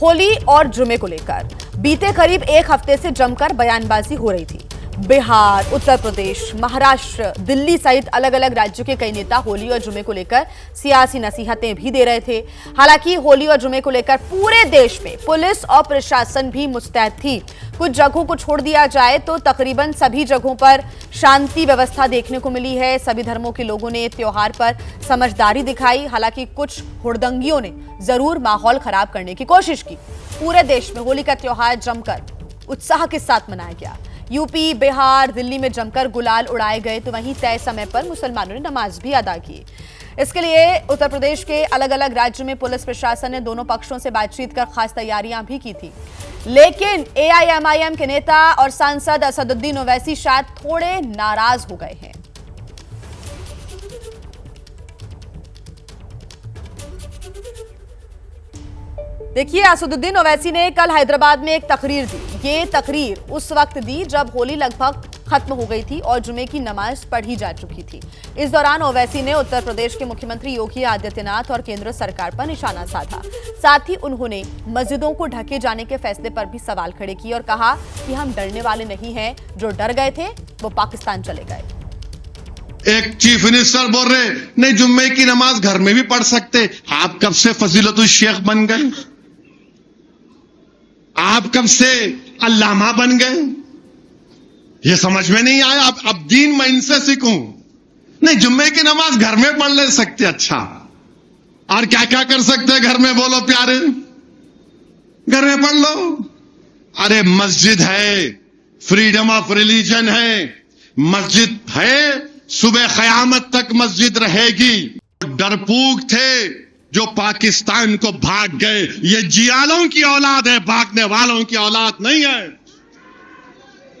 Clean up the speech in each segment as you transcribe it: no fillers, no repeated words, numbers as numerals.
होली और जुमे को लेकर बीते करीब एक हफ्ते से जमकर बयानबाजी हो रही थी। बिहार, उत्तर प्रदेश, महाराष्ट्र, दिल्ली सहित अलग अलग राज्यों के कई नेता होली और जुमे को लेकर सियासी नसीहतें भी दे रहे थे। हालांकि होली और जुमे को लेकर पूरे देश में पुलिस और प्रशासन भी मुस्तैद थी। कुछ जगहों को छोड़ दिया जाए तो तकरीबन सभी जगहों पर शांति व्यवस्था देखने को मिली है। सभी धर्मों के लोगों ने त्योहार पर समझदारी दिखाई। हालांकि कुछ हुड़दंगियों ने जरूर माहौल खराब करने की कोशिश की। पूरे देश में होली का त्योहार जमकर उत्साह के साथ मनाया गया। यूपी, बिहार, दिल्ली में जमकर गुलाल उड़ाए गए तो वहीं तय समय पर मुसलमानों ने नमाज भी अदा की। इसके लिए उत्तर प्रदेश के अलग अलग राज्यों में पुलिस प्रशासन ने दोनों पक्षों से बातचीत कर खास तैयारियां भी की थी। लेकिन एआईएमआईएम के नेता और सांसद असदुद्दीन ओवैसी शायद थोड़े नाराज हो गए हैं। देखिए, असदुद्दीन ओवैसी ने कल हैदराबाद में एक तकरीर दी। ये तकरीर उस वक्त दी जब होली लगभग खत्म हो गई थी और जुमे की नमाज पढ़ी जा चुकी थी। इस दौरान ओवैसी ने उत्तर प्रदेश के मुख्यमंत्री योगी आदित्यनाथ और केंद्र सरकार पर निशाना साधा। साथ ही उन्होंने मस्जिदों को ढके जाने के फैसले पर भी सवाल खड़े किए और कहा कि हम डरने वाले नहीं हैं। जो डर गए थे वो पाकिस्तान चले गए। एक चीफ मिनिस्टर बोल रहे नहीं, जुम्मे की नमाज घर में भी पढ़ सकते। आप कब से फजीलतुल शेख बन गए? आप कब से अल्लामा बन गए? ये समझ में नहीं आया। अब दीन मैं इनसे सीखूं? नहीं, जुम्मे की नमाज घर में पढ़ ले सकते। अच्छा, और क्या क्या कर सकते हैं घर में? बोलो प्यारे, घर में पढ़ लो। अरे मस्जिद है, फ्रीडम ऑफ रिलीजन है, मस्जिद है, सुबह क़यामत तक मस्जिद रहेगी। डरपोक थे जो पाकिस्तान को भाग गए। ये जियालों की औलाद है, भागने वालों की औलाद नहीं है।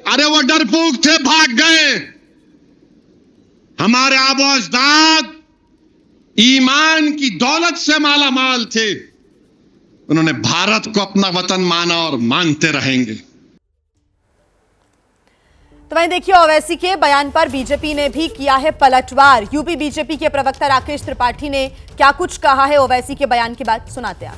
अरे वो डरपोक थे, भाग गए। हमारे आबो अजदाद ईमान की दौलत से माला माल थे। उन्होंने भारत को अपना वतन माना और मानते रहेंगे। तो वहीं देखिए, ओवैसी के बयान पर बीजेपी ने भी किया है पलटवार। यूपी बीजेपी के प्रवक्ता राकेश त्रिपाठी ने क्या कुछ कहा है ओवैसी के बयान के बाद, सुनाते हैं।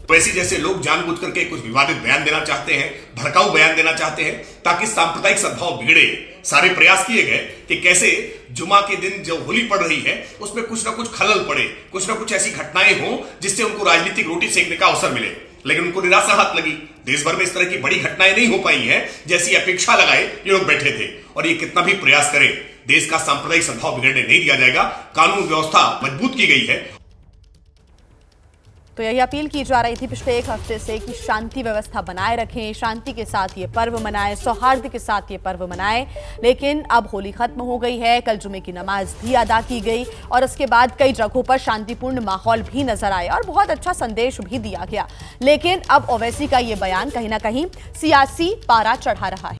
ओवैसी जैसे लोग जानबूझ करके कुछ विवादित बयान देना चाहते हैं, भड़काऊ बयान देना चाहते हैं ताकि सांप्रदायिक सद्भाव बिगड़े। सारे प्रयास किए गए कि कैसे जुमा के दिन जो होली पड़ रही है उसमें कुछ ना कुछ खलल पड़े, कुछ ना कुछ ऐसी घटनाएं हों जिससे उनको राजनीतिक रोटी सेकने का अवसर मिले। लेकिन उनको निराशा हाथ लगी। देश भर में इस तरह की बड़ी घटनाएं नहीं हो पाई हैं जैसी अपेक्षा लगाए ये लोग बैठे थे। और ये कितना भी प्रयास करें, देश का सांप्रदायिक सद्भाव बिगड़ने नहीं दिया जाएगा। कानून व्यवस्था मजबूत की गई है। तो यही अपील की जा रही थी पिछले एक हफ्ते से कि शांति व्यवस्था बनाए रखें, शांति के साथ ये पर्व मनाएं, सौहार्द के साथ ये पर्व मनाएं। लेकिन अब होली खत्म हो गई है, कल जुमे की नमाज भी अदा की गई और उसके बाद कई जगहों पर शांतिपूर्ण माहौल भी नजर आया और बहुत अच्छा संदेश भी दिया गया। लेकिन अब ओवैसी का ये बयान कहीं ना कहीं सियासी पारा चढ़ा रहा है।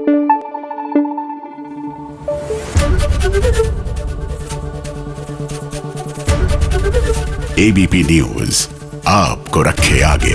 एबीपी न्यूज आपको रखे आगे।